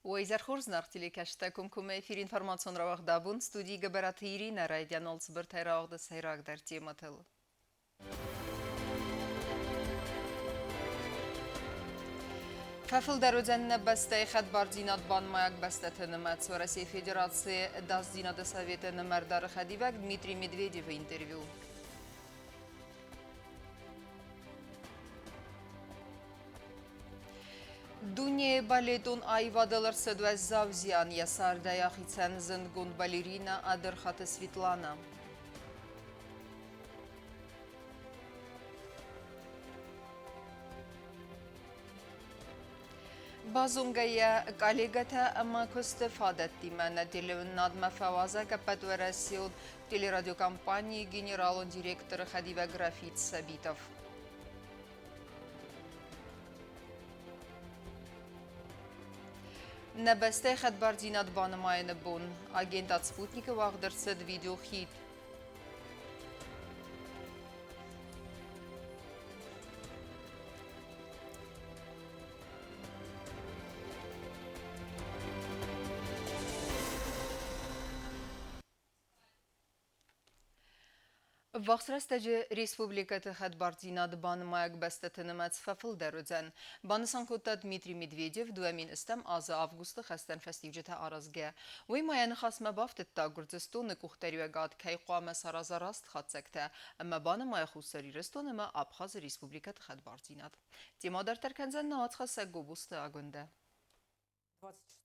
ویزر خورز نقطی کشته کمکم فیر اینفورماسیون را وقت دابون استودی گبراتیری نرایدیان الصبر تیراغ ده سیراغ در تیمتل. ففل درودن بسته خد باردینات بان مایک بسته تنمت سورسی فدراسی دست دینات سویت نمردار خدیبک دمیتری مدویدیو اینترویو. Dunye baletun ayvadalar sedve zavziyan yasarda yaxitsen zengund balerina Aderxata Svetlana. Bazungaya коллегата ama костефадат димана телевнад мафаваза капатверасион телерадиокомпании генералон директор Хадива Графит Сабитов. نبسته خدبار دینات بانمای نبون آگندات سپوتنیک واقع درصد ویدیو خید. وقترستج республикаты خدبارزیناد بانمایگ بستتنمت ففل درودن. بانسانکوتا دمیتری مدویدیو دوامین استم آز آفگوست خستن فستیوجت آرازگه. وی مایان خاصم بافت تا گرزستون کختریو گاد کی قوام سراز راست خادسکته. اما بانمای خوستری رستون اما آبخاز республикаты خدبارزیناد. تیما در ترکنزن نهات خاصه گوبوست آگنده.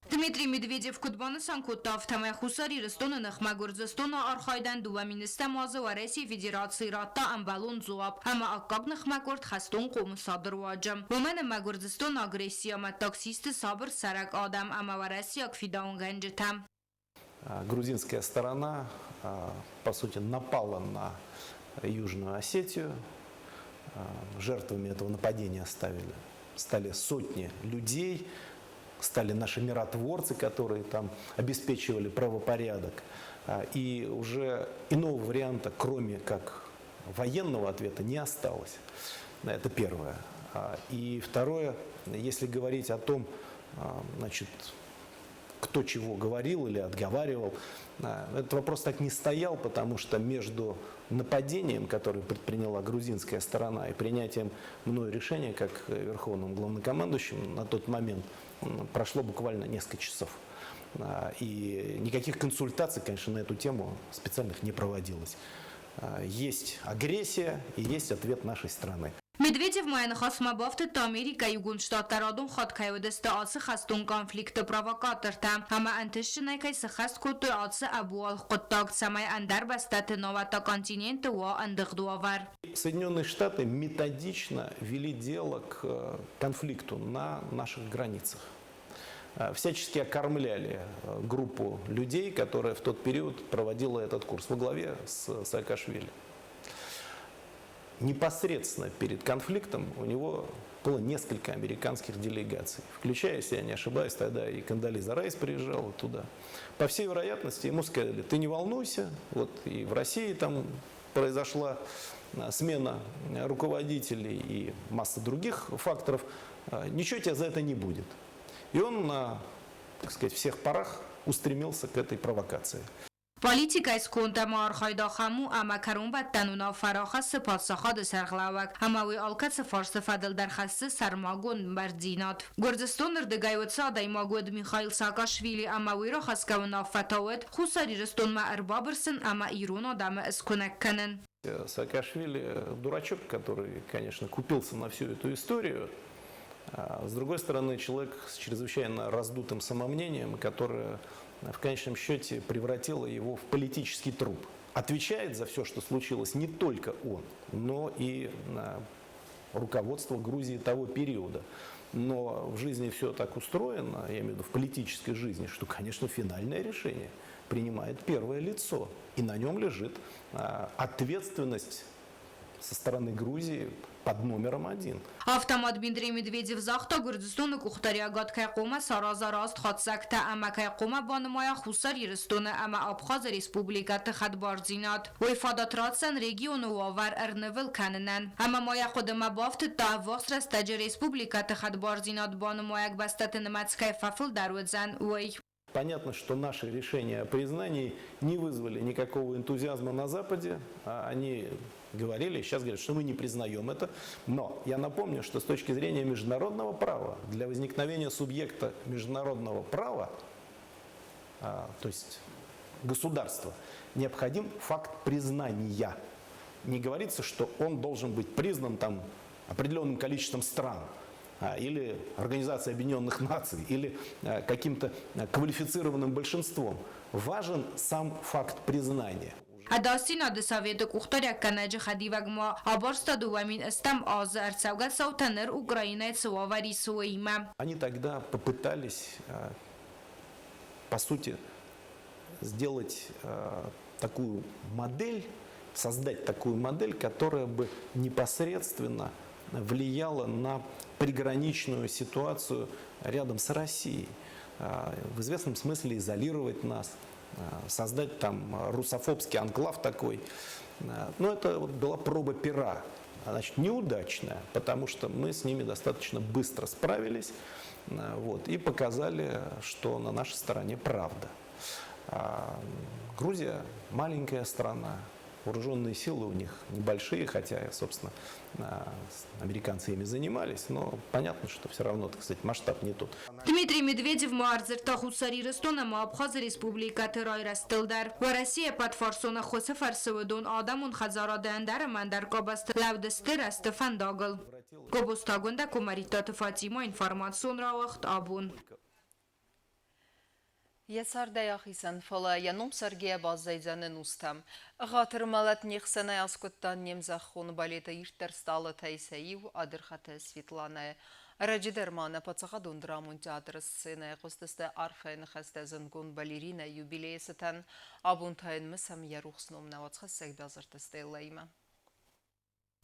Дмитрий Медведев кутбаны санкуттав тамай хусари рестона нахмагурзестона архайдан дуаминисте мазы ва Россия Федерации ратта амбалун зуаб ама аккак нахмагурд хастон қом садыр ваджам. Вумен магурзестона агрессия ма таксисты сабыр сарак адам ама ва Россия кфидаун ганджетам. Грузинская сторона, по сути, напала на Южную Осетию. Жертвами этого нападения стали сотни людей. Стали наши миротворцы, которые там обеспечивали правопорядок. И уже иного варианта, кроме как военного ответа, не осталось. Это первое. И второе, если говорить о том, значит, кто чего говорил или отговаривал, этот вопрос так не стоял, потому что между нападением, которое предприняла грузинская сторона, и принятием мною решения, как верховным главнокомандующим на тот момент, прошло буквально несколько часов. И никаких консультаций, конечно, на эту тему специальных не проводилось. Есть агрессия и есть ответ нашей страны. Медведев майна хасма бафты та Америка югун штаттарадун хат кайведесте асы хастун конфликты провокаторта. Ама антешчинай кайсы хаст куту асы абуал хуттак самай андар бастаты новата континенты ва андыхдуавар. Соединенные Штаты методично вели дело к конфликту на наших границах. Всячески окормляли группу людей, которая в тот период проводила этот курс во главе с Саакашвили. Непосредственно перед конфликтом у него было несколько американских делегаций, включая, если я не ошибаюсь, тогда и Кондолиза Райс приезжала туда. По всей вероятности ему сказали: ты не волнуйся, вот и в России там произошла смена руководителей и масса других факторов, ничего тебя за это не будет. И он на, так сказать, всех парах устремился к этой провокации. Политика из контама архайда хаму ама карун баттануна фараха сыпатсахад сарглавак амави алкацы фарсы фадыл дархасы сармагун бардинат. Гордостон рдыгайватса даймагуэд Михаил Саакашвили амави рахаскавуна фатауэд хусари рестон ма арбабырсын ама ирун адамы искунакканын. Саакашвили дурачок, который, конечно, купился на всю эту историю. С другой стороны, человек с чрезвычайно раздутым самомнением, которое в конечном счете превратило его в политический труп. Отвечает за все, что случилось, не только он, но и руководство Грузии того периода. Но в жизни все так устроено, я имею в виду в политической жизни, что, конечно, финальное решение принимает первое лицо. И на нем лежит ответственность со стороны Грузии под номером 1. Автомат Дмитрий Медведев захта Гурдистон кухтария кайқома сараза раст хатсакта ама кайқома банмая хусар Ирстон ама Абхаз республикаты хадбарзинат. Уйфадат ратсан региону вавар эрневел каннан. Ама моя ходема бафт таввас растаджи республикаты хадбарзинат банмая бастатенматская фафл дарудзан уй. Понятно, что наши решения о признании не вызвали никакого энтузиазма на Западе. Они говорили, сейчас говорят, что мы не признаем это. Но я напомню, что с точки зрения международного права, для возникновения субъекта международного права, то есть государства, необходим факт признания. Не говорится, что он должен быть признан там определенным количеством стран. Или Организацией Объединенных Наций, или каким-то квалифицированным большинством. Важен сам факт признания. Адасина десаведы кухтаря канаджи хадивагма абарста дуамин эстам азы арцавгат саутанер Украина цвавари суэйма. Они тогда попытались, по сути, сделать такую модель, создать такую модель, которая бы непосредственно влияла на приграничную ситуацию рядом с Россией. В известном смысле изолировать нас, создать там русофобский анклав такой. Но это вот была проба пера. Значит, неудачная, потому что мы с ними достаточно быстро справились и показали, что на нашей стороне правда. Грузия маленькая страна. Вооруженные силы у них небольшие, хотя, собственно, американцы ими занимались, но понятно, что все равно, так сказать, масштаб не тот. Дмитрий Медведев Марзерта Хусари Рестона Абхаз республика Терай Растилдар в России под форсона Хосе Фарсовдун Адамун Хазара Дендар Мандар Кобаст Лавдестер Стефан Дагл. Кобустагунда Кумарита Фатима информацион Рауахт Абун. Ясардаяхисан фала яном Сергея Базайзанын устам. Гатырмалат нехсана яскуттан немзахун балета иштер стала тайсаив адырхата Светлана. Раджидермана пацахадун драмун театр сцена костасты арфен хастазын гун балерина юбилейсатан абунтайн мысам ярухсном навацхасак базартастелайма.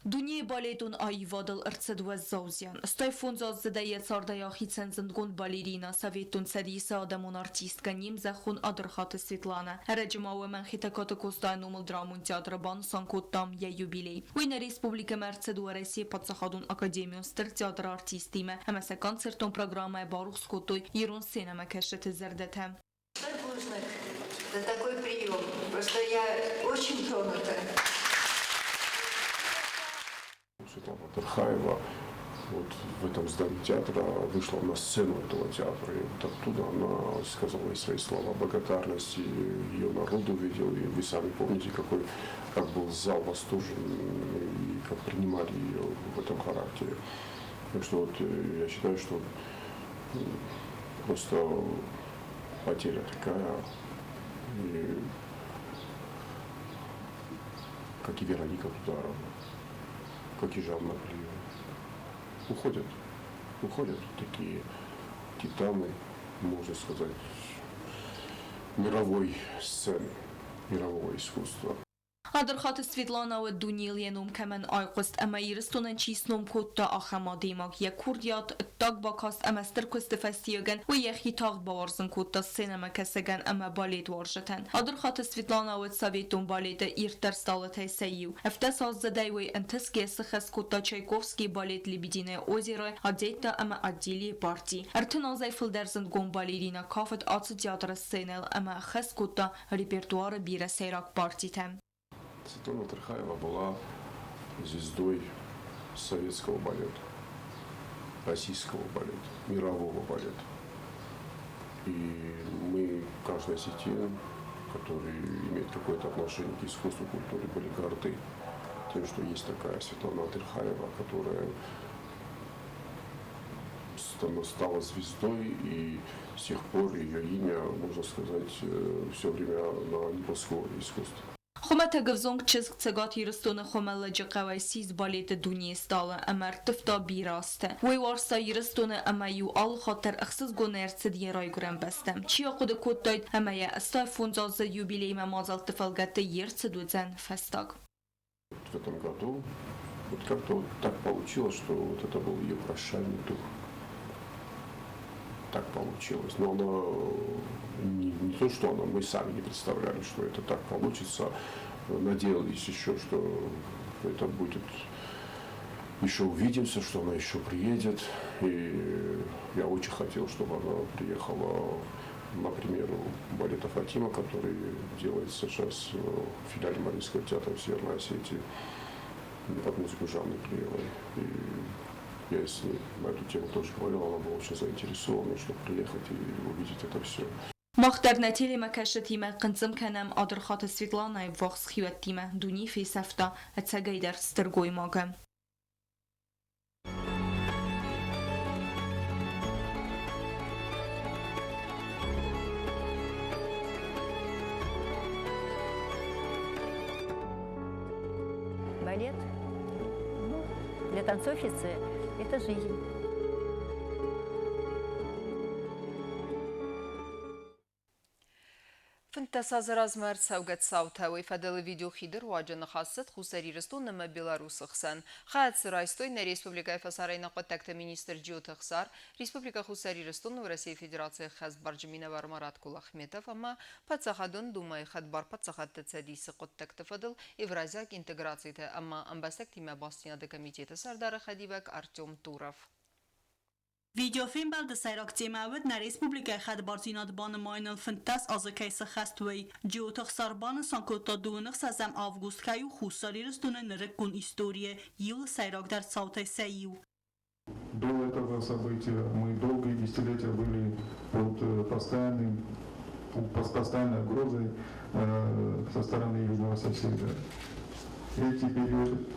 Дунья балетун айвадал арцедуа заузян. Стайфун задает сардаяхи цензенгун балерина советун садиса адамун артистка немзахун адырхаты Светлана. Раджимауэ манхитакаты костайнумал драмун театра бан санкуттам я юбилей. Уйна республика Мерцедуа Россия подсахадун академию стер театра артистиме. Амаса концертун программа барух скутой ирун сцена кэшет зердетем. Арбузник, за такой прием. Просто я очень тронута. Светлана Тархаева вот в этом здании театра вышла на сцену этого театра. И вот оттуда она сказала свои слова благодарности ее народу, видел. И вы сами помните, как был зал восторжен и как принимали ее в этом характере. Так что вот я считаю, что просто потеря такая, и, как и Вероника Тударова, как и Жанна Плиева. Уходят такие титаны, можно сказать, мировой сцены, мирового искусства. Адырхаты Светлана و دونیل ینوم کمن آیقست اما ایرستونن چیسنوم کود تا آخما دیماک یک کوردیات تاق باکاست اما استر کست فستیگن و یخی تاق باورزن کود تا سینما کسگن اما بالید وارجتن. Адырхаты Светлана و سویتون بالید ایرتر сталت سیو. افتس از زدای انتس گیس خس کود تا چایکوفسکی بالید لیبیدینه اوزیرای عدیتا اما عدیلی پارتی. ارتن آزای فلدرزند گم بالیرینا کافت آت تیاتر سینل اما خس کود تا ریپرتوار بیره سیراک پارتی تم. Светлана Тархаева была звездой советского балета, российского балета, мирового балета. И мы, каждый осетин, который имеет какое-то отношение к искусству, культуре, были горды тем, что есть такая Светлана Тархаева, которая стала звездой, и с тех пор ее имя, можно сказать, все время на небосклоне искусства. خمت گفزونگ چیز چگات یرستون خمال جقوی سیز بالیت دنیا استاله امر تفتا بیراسته وی وارستا یرستون اما یو آل خاطر اخصاص گونرت دی رای گرم بستم چیا خود کود داید اما یا استای فونزاز یوبیلی مازال تفلگت یرت دوزن فستاگ. в этом году. Вот как-то вот так получилось, что вот это был ее прощальный тур. Так получилось. Но она не то, что она, мы сами не представляли, что это так получится. Надеялись еще, что это будет, еще увидимся, что она еще приедет. И я очень хотел, чтобы она приехала, например, балета Фатима, который делает сейчас в филиале Мариинского театра в Северной Осетии под музыку Жанны Клеевой. И я с ней на эту тему тоже говорил, она была очень заинтересована, чтобы приехать и увидеть это все. مختار نتیلی مکشتیمه قنزم کنم آدرخات سویتلانای وقت خیوتیمه دونی فی سفتا اتساقی در سترگوی ماگم. Балет, ну, для танцовщицы это жизнь. فنتساز رازمر سوقت صوتاوي فدل فيديو خيدر واجن خاصت خسري رستون نما بيلاروس خسن خاد سرايستوي نا ريسبوبليكا فسارينا قد министр جيوت خسار ريسبوبليكا خسري رستون ورسي فيدرация خاز برجمينا ورمارات كل أخميتов أما بتصخدون دوما خد بار بتصخد تسديس قد تكتفضل إفرازاك إنتجراتيته أما أمبستك تيما باستينا دكميتيته سردار خديبك أرتيوم تورف ویدیوفیلم بل دسایراکتی معود نه ریسپوبلیکای خد بارزینات بان ماینل فنتاس از کیس خستوی جیوتخ ساربان سانکوتا دونخ سازم آوگوست کایو خوصاری رستونه نرکون історії یول سایراک در صوت سیو. До этого события мы долгие десятилетия были под постоянной угрозой со стороны южного соседа.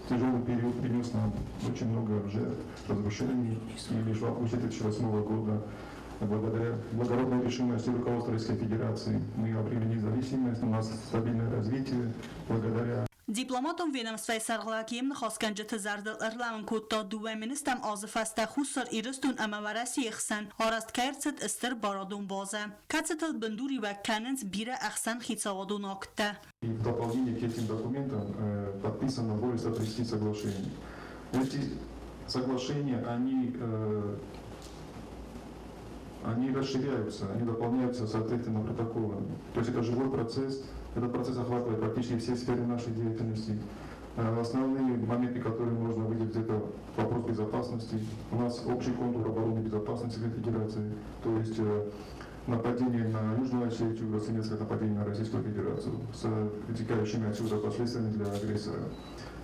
Тяжелый период принес нам очень много жертв, разрушений, и лишь в августе 2008 года, благодаря благородной решимости руководства Российской Федерации, мы обрели независимость, у нас стабильное развитие, благодаря دیپلماتون وینم سوی سرغلاکیم نخواست کنجت زردل ارلام کوتا دوه منستم آزفسته خوصر ایرستون اما ورسی اخسن آرست کرست استر بارادون بازه کتستل بندوری و کننز بیره اخسن خیتصاوادون آکته. И в дополнение к этим документам подписано более 130 соглашений. Эти соглашения, они расширяются, они дополняются соответственно протоколами. То есть это живой процесс, этот процесс охватывает практически все сферы нашей деятельности. Основные моменты, которые можно выделить, это вопрос безопасности. У нас общий контур обороны и безопасности Федерации, то есть нападение на Южную Осетию расценивается как нападение на Российскую Федерацию с вытекающими отсюда последствиями для агрессора.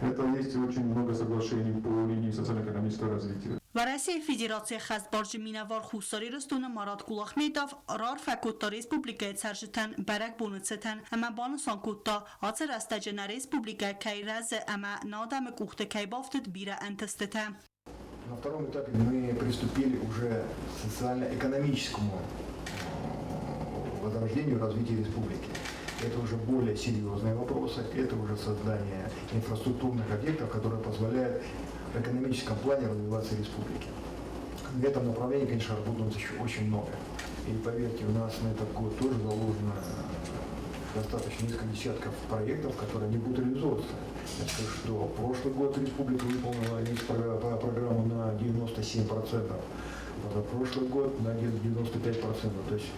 Это есть очень много соглашений по линии социально-экономического развития. و رسی فدراسیون خست بارج مینوار خوصاری رستون ماراد کلاخ میداف رار فکوتا ریسپوبلیکای سرجتن برک بونتستن اما بانسان کوتا آتر استجن ریسپوبلیکای کای رز اما نادم کوخت کای بافتد بیره انتستته. На втором этапе мы приступили уже к социально-экономическому возрождению и развитию республики. Это уже более серьезные вопросы, это уже создание инфраструктурных объектов, которые позволяют в экономическом плане развиваться республики. В этом направлении, конечно, работают еще очень много. И поверьте, у нас на этот год тоже заложено достаточно несколько десятков проектов, которые не будут реализовываться. Я скажу, что прошлый год республика выполнила программу на 97%, а прошлый год на 95%. То есть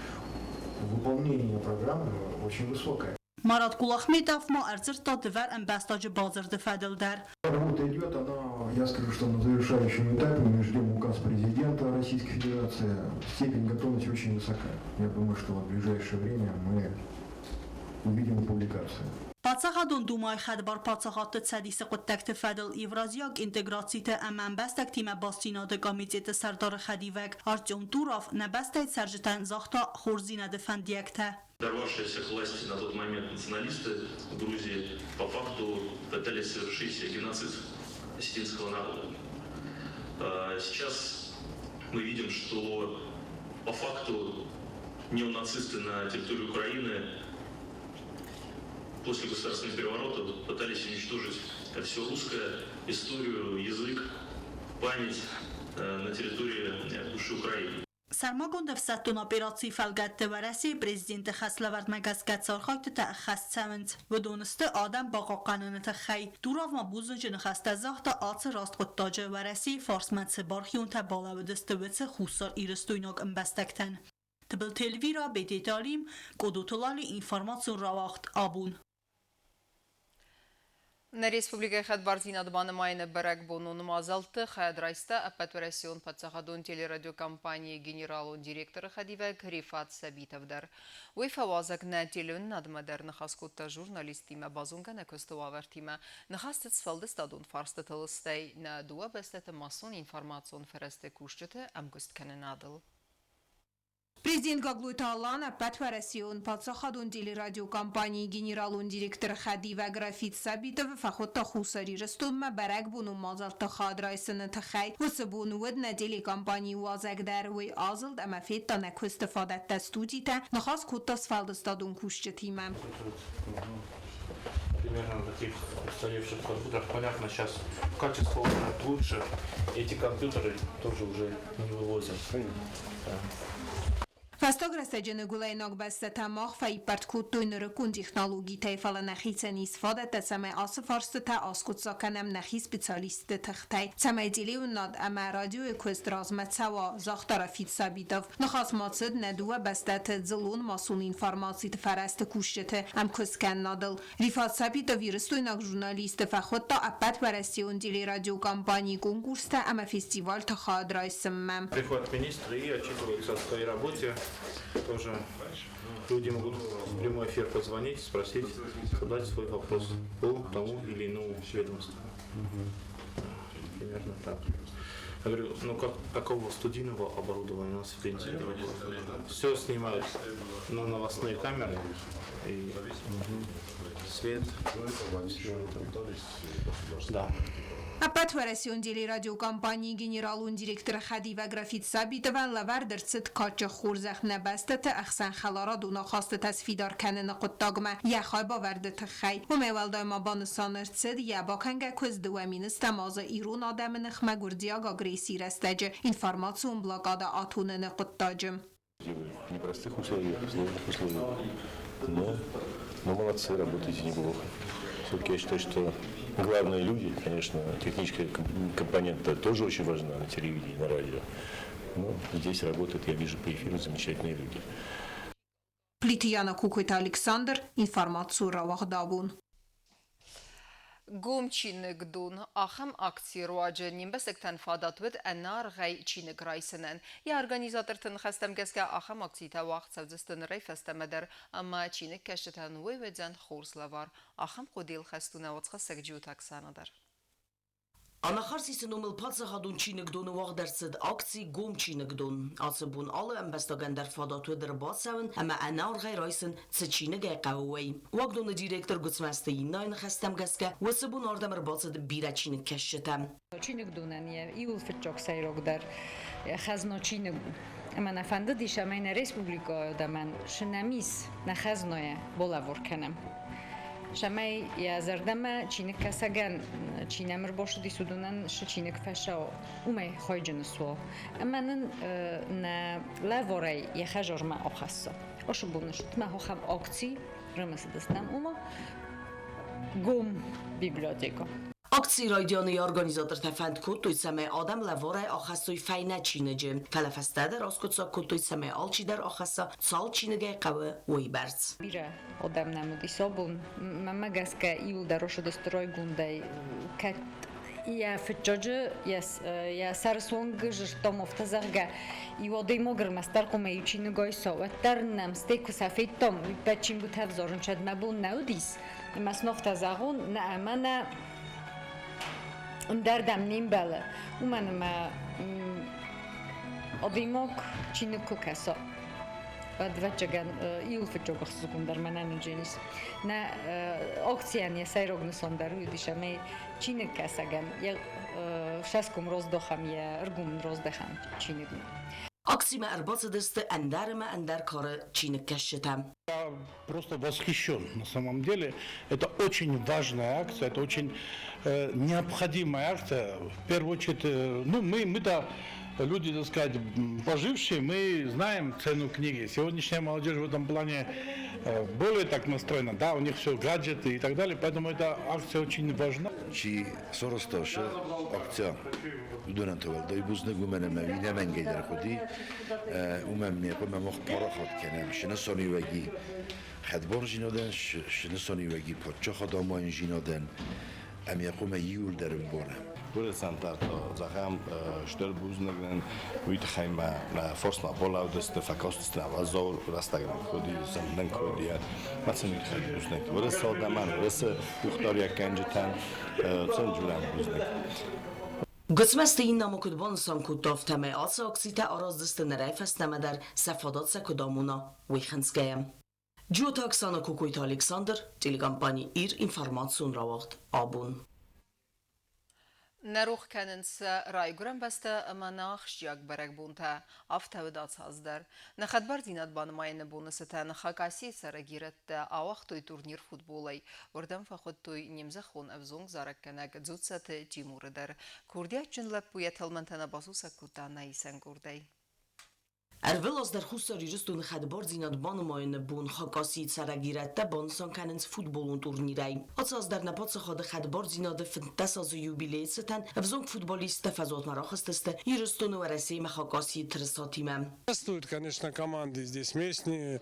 выполнение программы очень высокое. ماراد کلاخ میداف ما ارزر تا دور انبستاج بازر دفدل در. Работа идет, я скажу, что на завершающем этапе мы ждем указ президента Российской Федерации. Степень готовности очень высока. Я думаю, что в ближайшее время мы увидим публикацию. پاتساخدون دومای خدبار پاتساخات تسدیس قدکت فدل ایورازیاک انتگراتیت امن بستک تیم باستیناد گامیتیت سردار خدیوک ارتیوم توراف نبستید سرجتن زاختا خورزینه دفندیکته. Дорвавшиеся к власти на тот момент националисты в Грузии по факту пытались совершить геноцид осетинского народа. Сейчас мы видим, что по факту неонацисты на территории Украины после государственного переворота пытались уничтожить все русское, историю, язык, память на территории бывшей Украины. Սարմագոնդը վսատուն ապիրացի ֆալգատ վարասի Պրեզիդենտը խասլավարդ մագասկացար խայտը տա խասցամնց վդոնստը ադամ բաղականını թխայ դուրավմա բուզը ջնխաստազախտը ացը ռաստղոտտաջը վարասի ֆորսմացը բարխյունտա բալավդստվեցը խուսար իրստույնոկ ըմբաստակտան Տբլ թելվիրա բետետարիմ կոդուտոլալի ինվորմացիոն ռավախտ աբուն На республике Хадбарзина дбаны майны бәрәк бонуны мазалты Хадрайста аппаратурасион подсахадон телерадиокомпании генералун директоры Хадивек Рифат Сабитовдар. Уйфавазак на телевин надмадар нахаскутта журналистима базунга на костовавартима нахастец фалдыстадун фарстатылыстай на дуа бестеты масон информацион фересте кушчыты амкуст каненадыл. Президент Гаглуйталана Патварасион подсахадун телерадиокомпании генералун директор Хадива Графит Сабитов фахотта хусари растумма барак буну мазалта хадрайсыны тахай высыбун уд на телекомпании вазагдар уй азылд ама фетта на кустафадатта студита нахас куттас фалдыстадун кушчатима. Примерно на таких устаревших компьютерах. Понятно, сейчас качество лучше. Эти компьютеры тоже уже не вывозят. Фастограсаджаны гулайнок баста тамах фай парткуттуй нырыкун технологии тайфала нахица нисфада саме асы фарсты та аскутса канам нахи специалисты тахтай. Саме делеун над ама радио квест размет сава захтара Фит Сабитов. Нахас мацид ندوه баста تزلون масун информации тфараст кушчете ам квесткан надал. Рифат Сабитов вирстуйнак журналист фахотта аппат варасион телерадиокомпании конкурста ама фестиваль тахадрайсыммам. Приходят министры и отчитываются о своей работе. Тоже люди могут в прямой эфир позвонить, спросить, задать свой вопрос по тому или иному ведомству. Примерно так. Я говорю, ну какого студийного оборудования у нас в Пензе? Все снимают на новостные камеры и свет. Да. Аппаратурасион телерадиокомпании генералун директор Хадива Графит Сабитован лавардерцит кача хурзах набастت اخسان خلارا دونا خواست تصفیدار کنن قطاگما یخای باوردت خی و میوالدای ما بانسانرцid یا باکنگه کز دوامین استماز ایرون آدم نخمه گردیاگا گریسی رستجه информацион блокада атунын قطاجم. В непростых условиях, сложных условиях, но молодцы, работаете неплохо. Все-таки я считаю, что главные люди, конечно, техническая компонента тоже очень важна на телевидении, на радио. Но здесь работают, я вижу по эфиру, замечательные люди. Плитияна Кукойт Александр, информацию Равахдабун. Գում չինը գդուն, ախմ ակցի ռոաջը նիմբեսեք տանվադատվդ անար ғայ չինը գրայսնեն։ Յա արգանիզատր տնխաստեմ գեսկա ախմ ակցի տավաղ ծավձստն ռայ ֆեստամեդեր, ամա չինը կեշտան ուևեջան խորս լավար, ախմ կոդիլ խեստունավոց խսեք ջութակսանադար։ Անախարսիսը նոմել պացը հադուն չի նգդոնը վաղդարցդ ակցի գոմ չի նգդոն, ացըբուն ալը ըմբեստագանդար ֆադատու դրբացավն, ամա անար ғայրայսն ծը չի նգայ qavvay. Վաղդոնը դիրեկտոր գծմաստը իննայն խստամ գասկա, վսըբուն արդամր բացըդ բիրա չի նգքեշտամ։ Չի նգդոնան իուլ ֆրճոք սայրոգդար, խազնո չի նգդոն։ Ամա նաֆանդը դիշամայն ռեսպուբլիկա դաման շնամիս նախազնոյը բոլավոր կանամ։ Շամայ յազարդամը չինը կասագան չինամր բոշը դիսուդունան շչինը կֆաշաո ումայ խոյջնսո ամանն նա լավորայ յախաժորմա օխասո օշուբունշ տմա հոխամ օկցի ռմսդստամ ումա գոմ բիբլիոթեկա Akcji rajdiyonu organizator tefend kuttuysame adam lavoraj achasoy fajna çinece. Kalafestede raskutsa kuttuysame alçider achasa sal çinege qawe uyberts. Bira odam namudi sobun mama gaska iulda roşo destroy gunday kat я фчоджи я сарсонг жштомов тазарга и одеймогр мастар коме учини гойсо ватарнам стеку сафетом печим бутав зорунчад мабун наудис маснов тазагун на амана Дардам нимбала. Уманама одимок чинуку касо. Двачаган илфичогох секундар манан дженис. На акцияне сайрогны сондар юдишаме чиник касаган. Я шаскум роздохам я ргум роздахам чинигу. Акциями арбацадысты андарма андар кары чиник кашетам. Я просто восхищен. На самом деле это очень важная акция, это очень необходимая акция. В первую очередь, мы-то люди, так сказать, пожившие, мы знаем цену книги. Сегодняшняя молодежь в этом плане более так настроена, да, у них все гаджеты и так далее, поэтому эта акция очень важна. Чи соросташа акция удонантовал, да и бузнегу менеме винемен гейдер ходи, умемни, помемо парахот кенем, шнесони веги, хадбор жиноден, шнесони веги, подчаха дамайн жиноден, ام يقوم يول در بونه. Bude santar to zaham štel buznegnen uit geima na forsma bolaudes de fakostes na vazor rastagram khodi samdan khodiya matsen khadi buznek bude sodaman bude uxtoriya kanjitan ценжурам buznek. Госмести این نامکدبان سانکوتاف تمه آس اکسیت آراز دستن رفست نمه در سفادات سکدامونا ویخنسگیم. جوتا اکسانا کوکویت الکساندر تیلیگامپانی ایر اینفارماتسون را وقت آبون. نروخ کننس رای گرم بسته اما ناخش جاگ برگ بونتا افته داد سازدر نخد بردینات بانمای نبونسته نخاکاسی سرگیرت آوخ توی تورنیر فوتبولی وردم فخود توی نیمزه خون افزونگ زارک کنگ زودست جیمور در کردیا چون لپویت هلمنتنا باسو سکوتا نایسن کردی Erwil als der Hussar Juristun Khadbar zinat banmaine bun khakasi tsaragirette bansan kanens futbolun turnirei. Als der napatsa khade Khadbar zinat fantas az jubileetsen avzong futboliste fazot marахстeste Juristun варасей khakasi трсатимем. Участвуют, конечно, команды здесь местные,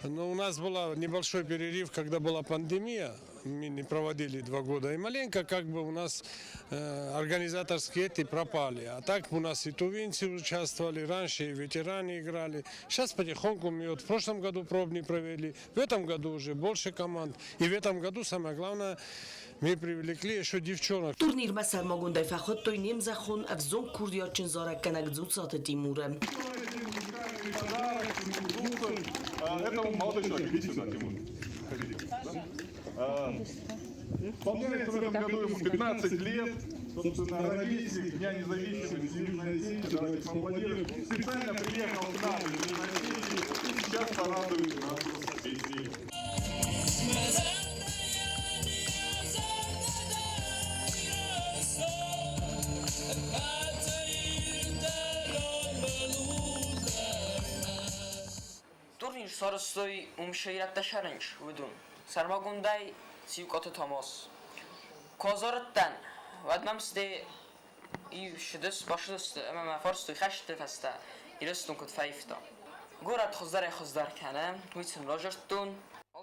но у нас был небольшой перерыв, когда была пандемия, мы не проводили 2 года, и маленько как бы у нас организаторские эти пропали. А так у нас и тувинцы участвовали, раньше и ветераны играли. Сейчас потихоньку мы вот в прошлом году пробный провели, в этом году уже больше команд. И в этом году самое главное, мы привлекли еще девчонок. Турнир مثل ماگونده فخود توی نیم خون افزون کوردیاچن زارک کنک زود تیموره. Это молодой человек, иди сюда, Тимур. Исполняется в этом году ему 15 лет, собственно, ровесник Дня независимости Южной Осетии, давайте поаплодируем. Специально приехал к нам из Южной Осетии и сейчас порадует нас песней. Турнир сарыстой умшайратта шарынч выдун. Сармагундай сивкоты Томас. Козарыттан вадмамсде и шидес башдыс амама фарстой хашты фаста. Ирестун кут файфта. Горат хоздар канам, витсен ложертун.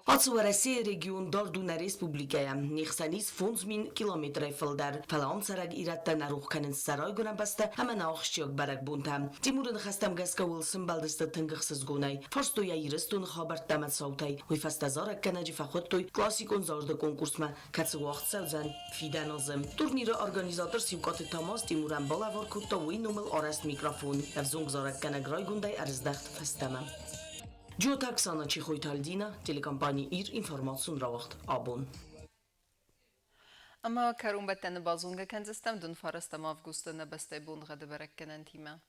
Ацуараси регион Дардуна Республикая, нехсаниз 5,000 километрей филдер. Фалам сараг иратта нарух канен сарай гунам баста, ама наахшчок барак бунтам. Тимурын хастам газка Уилсон балдыста тынгықсыз гунай. Форстой айрыстун хабартамат саутай. Уйфаста зарак канаджи фахоттой классикон зарды конкурсма. Кацу вақт саудзан фиданозым. Турниры организатор Сивкоты Томас Тимуран балавар кутта уйнумыл араст микрофон. Авзунг зарак канаг рай гундай арыздахт фастама. Ջոթա 20-ի խույթալդինա տելեկամպանի իր ինֆորմացիոն ռավախտ աբոն اما کرون بتن بازونگه کنزستم دون فارستم آفگوست نبسته بون غده برکنن تیمه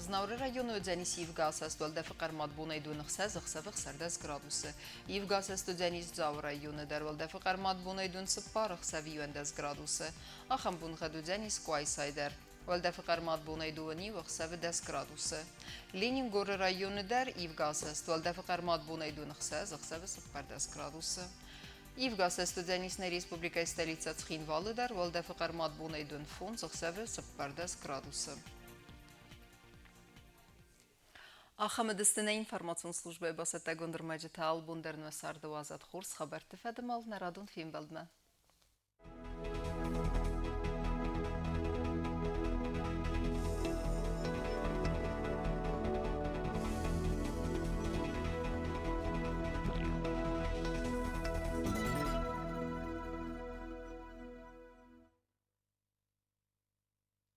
Znavre rayonu ödzenis Yivgasest velde fıqar madbunay dunıqsa zıqsavıq sərdes gradusu. Yivgasest ödzenis Zav rayonu der velde fıqar madbunay dun sıpparıq saviyöndes gradusu. Axam bunğad ödzenis Quaysayder. Velde fıqar madbunay duani vıqsavides gradusu. Lenin Gori rayonu der Yivgasest velde fıqar madbunay dunıqsa zıqsavi sıppardes gradusu. Yivgasest ödzenis ne Respublika stolica Txinvalı der velde fıqar madbunay dun fon zıqsavi sıppardes gradusu. Ахамедистина информацион службы басата гондырмаджи таал бундерна сарды вазат хурс хабар тифадымал нарадун фим балдма.